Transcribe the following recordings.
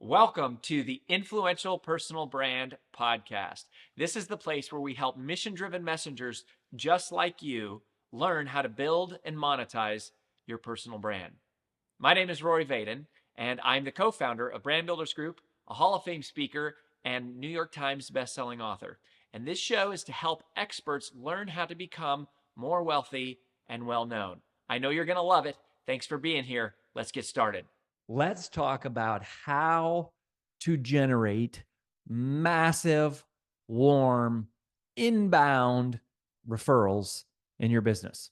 Welcome to the Influential Personal Brand Podcast. This is the place where we help mission-driven messengers just like you learn how to build and monetize your personal brand. My name is Rory Vaden, and I'm the co-founder of Brand Builders Group, a Hall of Fame speaker, and New York Times bestselling author. And this show is to help experts learn how to become more wealthy and well-known. I know you're going to love it. Thanks for being here. Let's get started. Let's talk about how to generate massive, warm, inbound referrals in your business.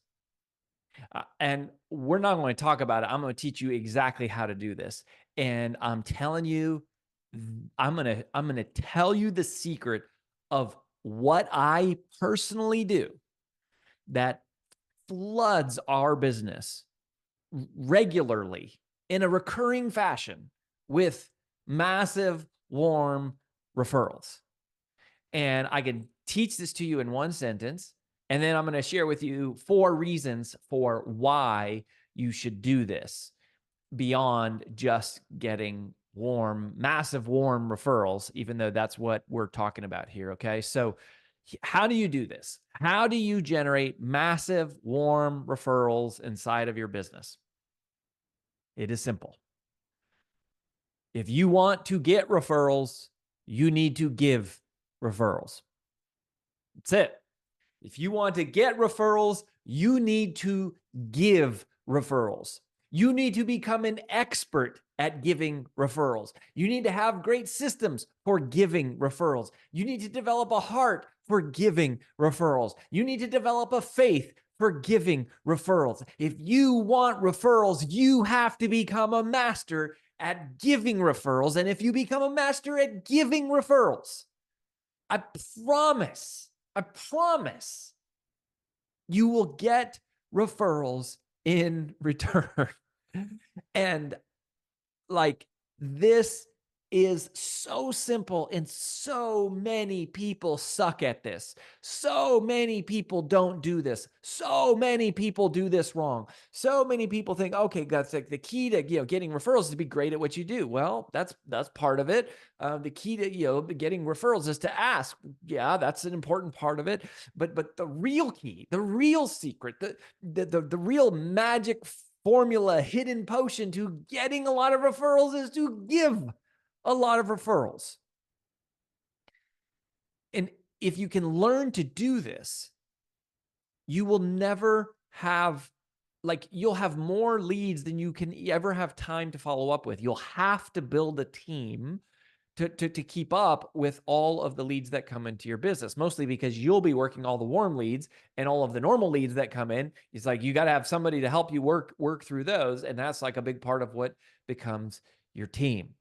And we're not going to talk about it. I'm going to teach you exactly how to do this. And I'm telling you, I'm going to tell you the secret of what I personally do that floods our business regularly in a recurring fashion with massive, warm referrals. And I can teach this to you in one sentence, and then I'm going to share with you 4 reasons for why you should do this beyond just getting massive warm referrals, even though that's what we're talking about here. Okay. So how do you do this? How do you generate massive warm referrals inside of your business? It is simple. If you want to get referrals, you need to give referrals. That's it. If you want to get referrals, you need to give referrals. You need to become an expert at giving referrals. You need to have great systems for giving referrals. You need to develop a heart for giving referrals. You need to develop a faith for giving referrals. If you want referrals, you have to become a master at giving referrals. And if you become a master at giving referrals, I promise, you will get referrals in return. And like, this is so simple, and so many people suck at this. So many people don't do this. So many people do this wrong. So many people think, okay, that's like the key to getting referrals is to be great at what you do. Well, that's part of it. The key to getting referrals is to ask. Yeah, that's an important part of it. But the real key, the real secret, the real magic formula, hidden potion to getting a lot of referrals is to give a lot of referrals. And if you can learn to do this, you will never have, you'll have more leads than you can ever have time to follow up with. You'll have to build a team to keep up with all of the leads that come into your business, mostly because you'll be working all the warm leads, and all of the normal leads that come in, it's like you got to have somebody to help you work through those. And that's like a big part of what becomes your team.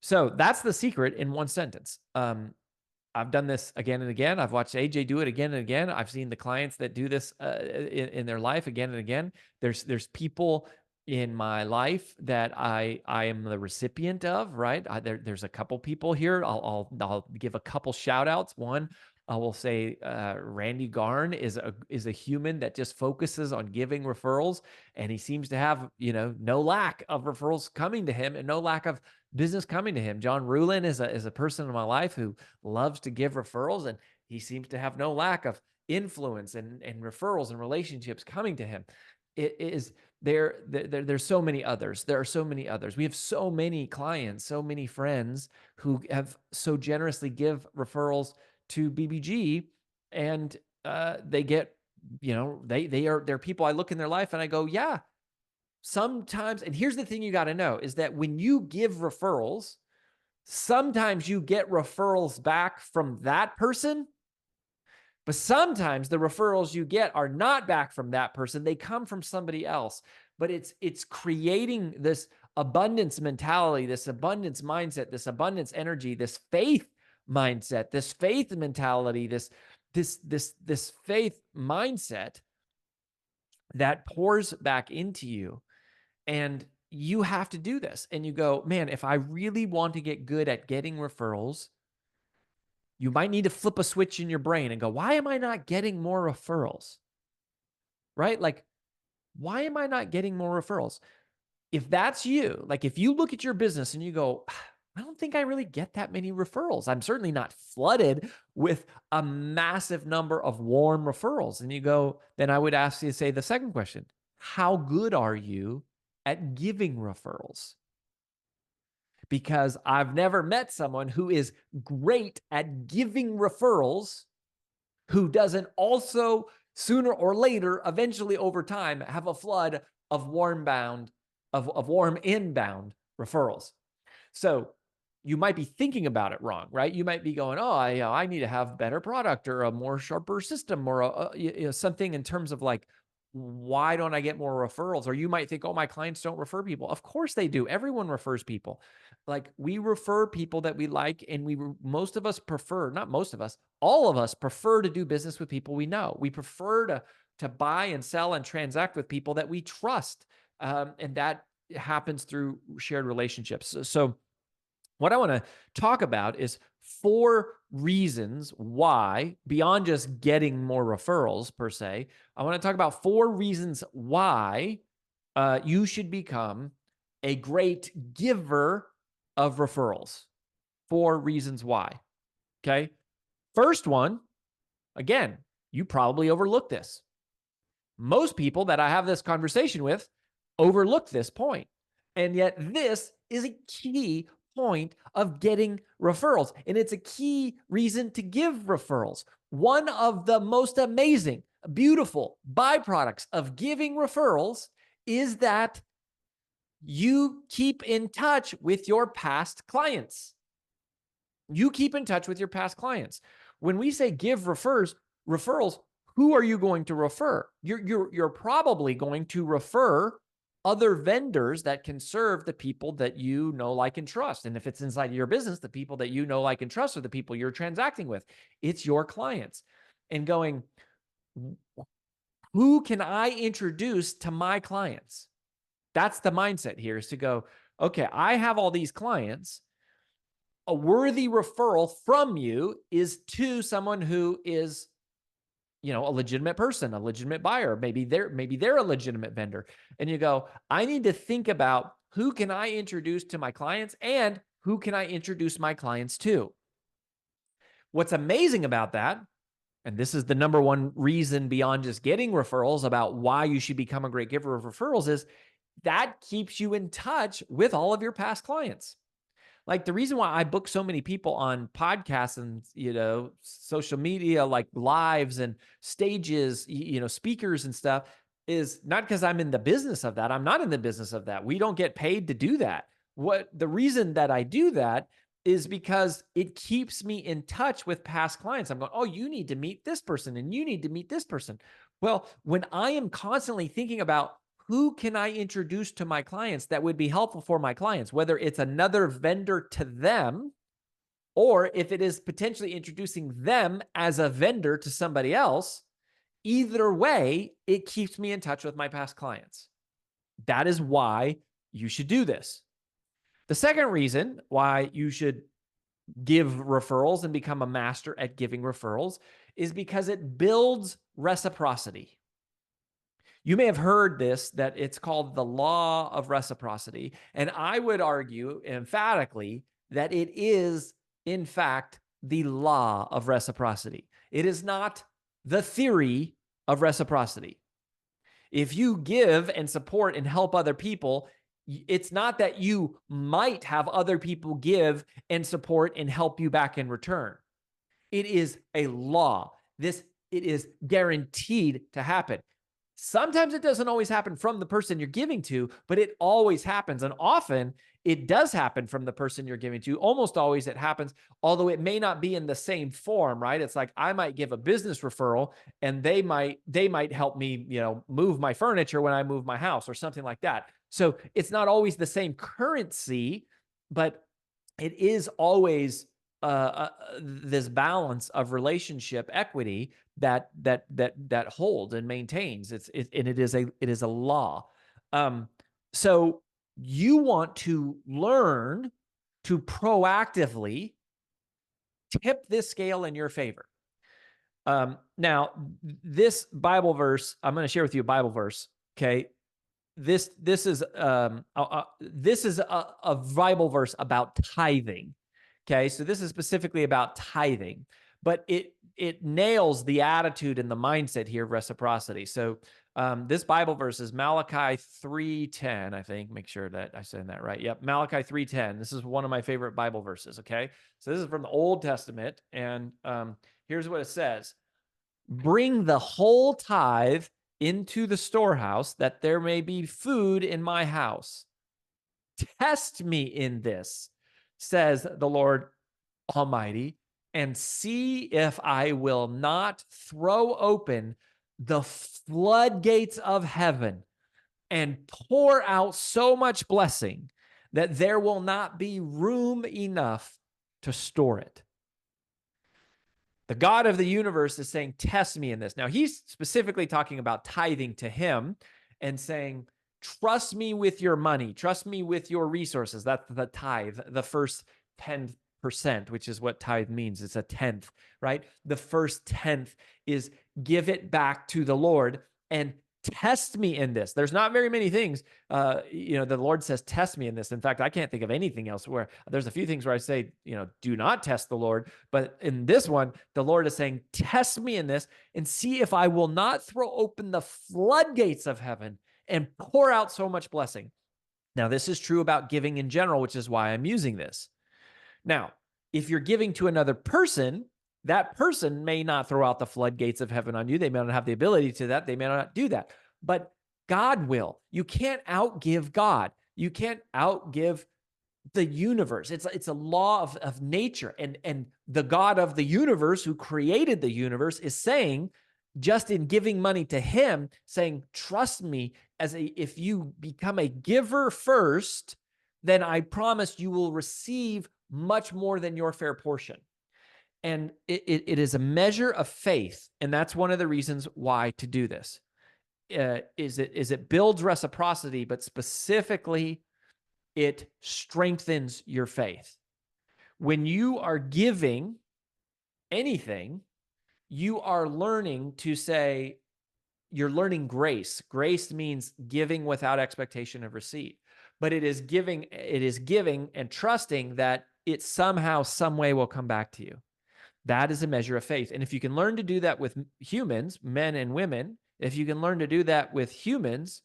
So that's the secret in one sentence. I've done this again and again. I've watched AJ do it again and again. I've seen the clients that do this in their life again and again. There's people in my life that I am the recipient of, right? There's a couple people here. I'll give a couple shout outs. One, I will say Randy Garn is a human that just focuses on giving referrals, and he seems to have no lack of referrals coming to him and no lack of business coming to him. John Rulin is a person in my life who loves to give referrals, and he seems to have no lack of influence and referrals and relationships coming to him. There's so many others. There are so many others. We have so many clients, so many friends who have so generously give referrals to BBG, and they get, they're people I look in their life and I go, yeah, sometimes. And here's the thing you got to know is that when you give referrals, sometimes you get referrals back from that person, but sometimes the referrals you get are not back from that person. They come from somebody else. But it's creating this abundance mentality, this abundance mindset, this abundance energy, this faith mindset, this faith mentality, this faith mindset that pours back into you. And you have to do this. And you go, man, if I really want to get good at getting referrals, you might need to flip a switch in your brain and go, why am I not getting more referrals? Right? Like, why am I not getting more referrals? If that's you, like if you look at your business and you go, I don't think I really get that many referrals. I'm certainly not flooded with a massive number of warm referrals. And you go, then I would ask you to say the second question, how good are you at giving referrals? Because I've never met someone who is great at giving referrals who doesn't also sooner or later, eventually over time, have a flood of warm inbound referrals. So you might be thinking about it wrong, right? You might be going, oh, I need to have better product or a more sharper system or something in terms of like, why don't I get more referrals? Or you might think, oh, my clients don't refer people. Of course they do. Everyone refers people. Like we refer people that we like, and most of us prefer, not most of us, all of us prefer to do business with people we know. We prefer to buy and sell and transact with people that we trust. And that happens through shared relationships. So what I want to talk about is 4 reasons why, beyond just getting more referrals per se, I want to talk about 4 reasons why you should become a great giver of referrals. 4 reasons why. Okay. First one, again, you probably overlooked this. Most people that I have this conversation with overlook this point. And yet, this is a key point of getting referrals. And it's a key reason to give referrals. One of the most amazing, beautiful byproducts of giving referrals is that you keep in touch with your past clients. You keep in touch with your past clients. When we say give referrals, who are you going to refer? You're probably going to refer other vendors that can serve the people that you know, like, and trust. And if it's inside your business, the people that you know, like, and trust are the people you're transacting with. It's your clients. And going, who can I introduce to my clients? That's the mindset here, is to go, okay, I have all these clients. A worthy referral from you is to someone who is, a legitimate person, a legitimate buyer. Maybe they're a legitimate vendor. And you go, I need to think about who can I introduce to my clients and who can I introduce my clients to. What's amazing about that, and this is the number one reason beyond just getting referrals about why you should become a great giver of referrals, is that keeps you in touch with all of your past clients. Like the reason why I book so many people on podcasts and, social media, like lives and stages, speakers and stuff, is not because I'm in the business of that. I'm not in the business of that. We don't get paid to do that. The reason that I do that is because it keeps me in touch with past clients. I'm going, oh, you need to meet this person and you need to meet this person. Well, when I am constantly thinking about who can I introduce to my clients that would be helpful for my clients, whether it's another vendor to them, or if it is potentially introducing them as a vendor to somebody else, either way, it keeps me in touch with my past clients. That is why you should do this. The second reason why you should give referrals and become a master at giving referrals is because it builds reciprocity. You may have heard this, that it's called the law of reciprocity. And I would argue emphatically that it is, in fact, the law of reciprocity. It is not the theory of reciprocity. If you give and support and help other people, it's not that you might have other people give and support and help you back in return. It is a law. It is guaranteed to happen. Sometimes it doesn't always happen from the person you're giving to, but it always happens. And often it does happen from the person you're giving to. Almost always it happens, although it may not be in the same form, right? It's like I might give a business referral and they might help me, move my furniture when I move my house or something like that. So it's not always the same currency, but it is always this balance of relationship equity that holds and maintains. It is a law. So you want to learn to proactively tip this scale in your favor. Now, this Bible verse, I'm going to share with you a Bible verse. Okay. this is a Bible verse about tithing. Okay, so this is specifically about tithing, but it nails the attitude and the mindset here of reciprocity. So this Bible verse is Malachi 3:10, I think. Make sure that I said that right. Yep, Malachi 3:10. This is one of my favorite Bible verses. Okay, so this is from the Old Testament, and here's what it says: "Bring the whole tithe into the storehouse, that there may be food in my house. Test me in this, says the Lord Almighty, and see if I will not throw open the floodgates of heaven and pour out so much blessing that there will not be room enough to store it." The God of the universe is saying, test me in this. Now, he's specifically talking about tithing to him and saying, trust me with your money, trust me with your resources. That's the tithe, the first 10%, which is what tithe means. It's a tenth, right? The first tenth is give it back to the Lord and test me in this. There's not very many things, the Lord says, test me in this. In fact, I can't think of anything else where there's a few things where I say, do not test the Lord. But in this one, the Lord is saying, test me in this and see if I will not throw open the floodgates of heaven and pour out so much blessing. Now, this is true about giving in general, which is why I'm using this. Now, if you're giving to another person, that person may not throw out the floodgates of heaven on you. They may not have the ability to that. They may not do that. But God will. You can't outgive God. You can't outgive the universe. It's a law of nature. And the God of the universe, who created the universe, is saying, just in giving money to him, saying, trust me, if you become a giver first, then I promise you will receive much more than your fair portion. And it is a measure of faith. And that's one of the reasons why to do this. Is it builds reciprocity, but specifically it strengthens your faith. When you are giving anything, you are learning to say, you're learning grace. Grace means giving without expectation of receipt. But it is giving and trusting that it somehow, some way will come back to you. That is a measure of faith. And if you can learn to do that with humans, men and women, if you can learn to do that with humans,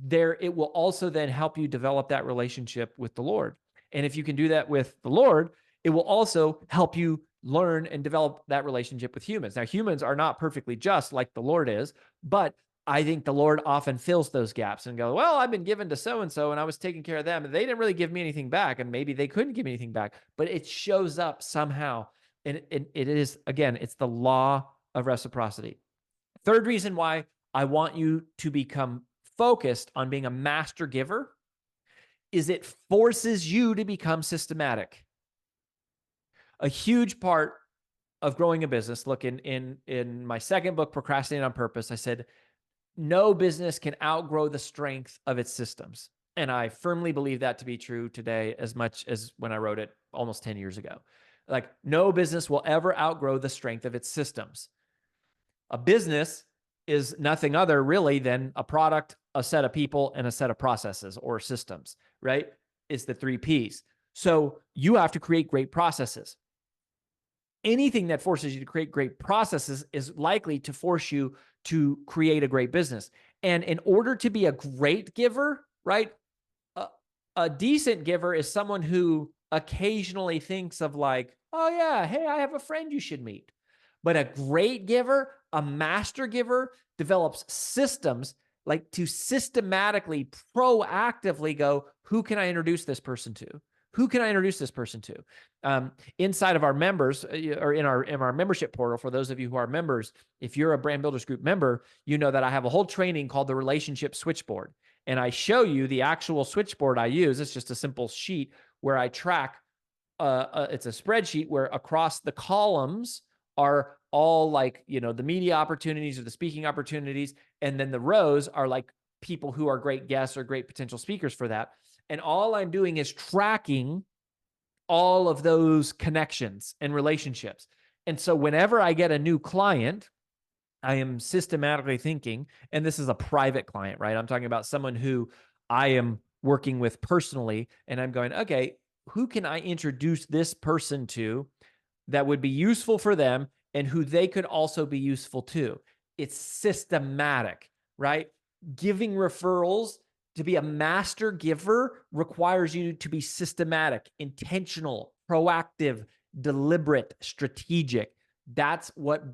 it will also then help you develop that relationship with the Lord. And if you can do that with the Lord, it will also help you learn and develop that relationship with humans. Now, humans are not perfectly just like the Lord is, but I think the Lord often fills those gaps and goes, well, I've been given to so-and-so and I was taking care of them, and they didn't really give me anything back, and maybe they couldn't give me anything back, but it shows up somehow. And it is, again, it's the law of reciprocity. Third reason why I want you to become focused on being a master giver is it forces you to become systematic. A huge part of growing a business, look, in my second book, Procrastinate on Purpose, I said, no business can outgrow the strength of its systems. And I firmly believe that to be true today as much as when I wrote it almost 10 years ago. Like, no business will ever outgrow the strength of its systems. A business is nothing other really than a product, a set of people, and a set of processes or systems, right? It's the 3 Ps. So you have to create great processes. Anything that forces you to create great processes is likely to force you to create a great business. And in order to be a great giver, right? A decent giver is someone who occasionally thinks of like, oh yeah, hey, I have a friend you should meet. But a great giver, a master giver, develops systems like to systematically, proactively go, who can I introduce this person to? Who can I introduce this person to? Inside of our members, or in our membership portal, for those of you who are members, if you're a Brand Builders Group member, you know that I have a whole training called the Relationship Switchboard. And I show you the actual switchboard I use. It's just a simple sheet where I track, it's a spreadsheet where across the columns are all like, the media opportunities or the speaking opportunities. And then the rows are like people who are great guests or great potential speakers for that. And all I'm doing is tracking all of those connections and relationships. And so whenever I get a new client, I am systematically thinking, and this is a private client, right? I'm talking about someone who I am working with personally, and I'm going, okay, who can I introduce this person to that would be useful for them and who they could also be useful to? It's systematic, right? Giving referrals, to be a master giver requires you to be systematic, intentional, proactive, deliberate, strategic. That's what,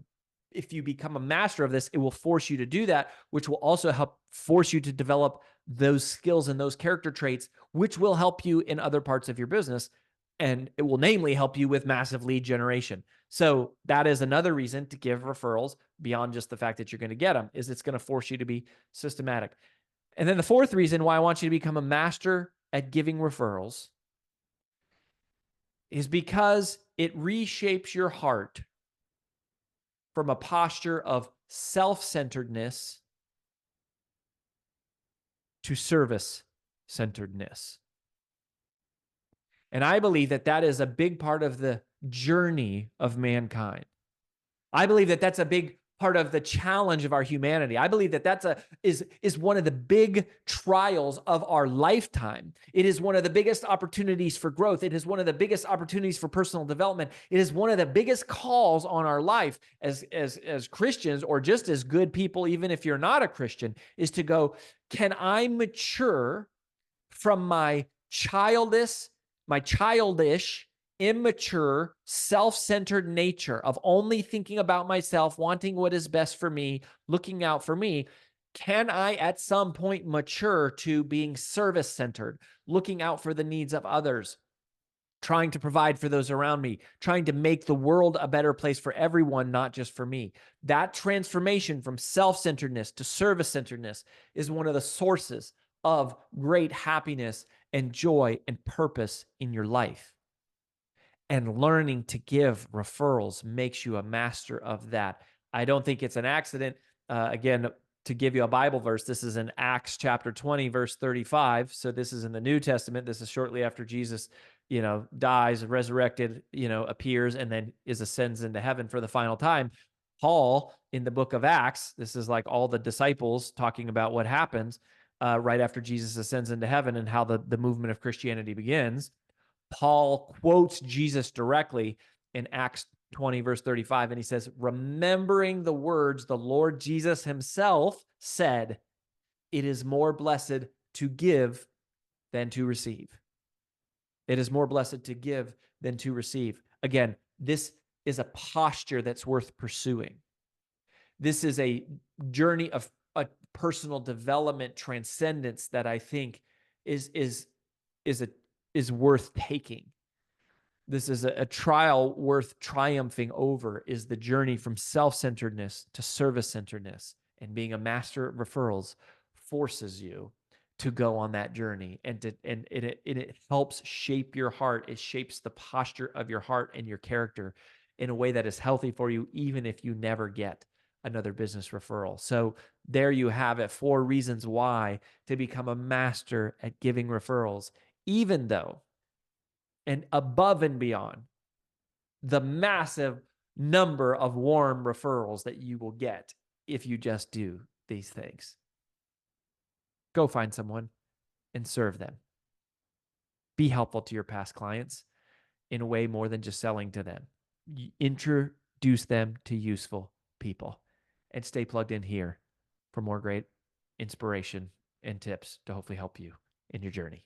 if you become a master of this, it will force you to do that, which will also help force you to develop those skills and those character traits, which will help you in other parts of your business. And it will namely help you with massive lead generation. So that is another reason to give referrals beyond just the fact that you're going to get them, is it's going to force you to be systematic. And then the fourth reason why I want you to become a master at giving referrals is because it reshapes your heart from a posture of self-centeredness to service-centeredness. And I believe that that is a big part of the journey of mankind. I believe that that's a big part of the challenge of our humanity. I believe that that's is one of the big trials of our lifetime. It is one of the biggest opportunities for growth. It is one of the biggest opportunities for personal development. It is one of the biggest calls on our life as Christians, or just as good people, even if you're not a Christian, is to go, can I mature from my childish, immature, self-centered nature of only thinking about myself, wanting what is best for me, looking out for me? Can I at some point mature to being service-centered, looking out for the needs of others, trying to provide for those around me, trying to make the world a better place for everyone, not just for me? That transformation from self-centeredness to service-centeredness is one of the sources of great happiness and joy and purpose in your life. And learning to give referrals makes you a master of that. I don't think it's an accident. Again, to give you a Bible verse, this is in Acts chapter 20, verse 35. So this is in the New Testament. This is shortly after Jesus, dies, resurrected, appears, and then ascends into heaven for the final time. Paul, in the book of Acts, this is like all the disciples talking about what happens right after Jesus ascends into heaven and how the movement of Christianity begins. Paul quotes Jesus directly in Acts 20, verse 35, and he says, remembering the words the Lord Jesus himself said, it is more blessed to give than to receive. It is more blessed to give than to receive. Again, this is a posture that's worth pursuing. This is a journey of a personal development, transcendence that I think is worth taking. This is a trial worth triumphing over, is the journey from self-centeredness to service-centeredness. And being a master at referrals forces you to go on that journey. And it helps shape your heart. It shapes the posture of your heart and your character in a way that is healthy for you, even if you never get another business referral. So there you have it, 4 reasons why to become a master at giving referrals, even though and above and beyond the massive number of warm referrals that you will get if you just do these things. Go find someone and serve them. Be helpful to your past clients in a way more than just selling to them. Introduce them to useful people, and stay plugged in here for more great inspiration and tips to hopefully help you in your journey.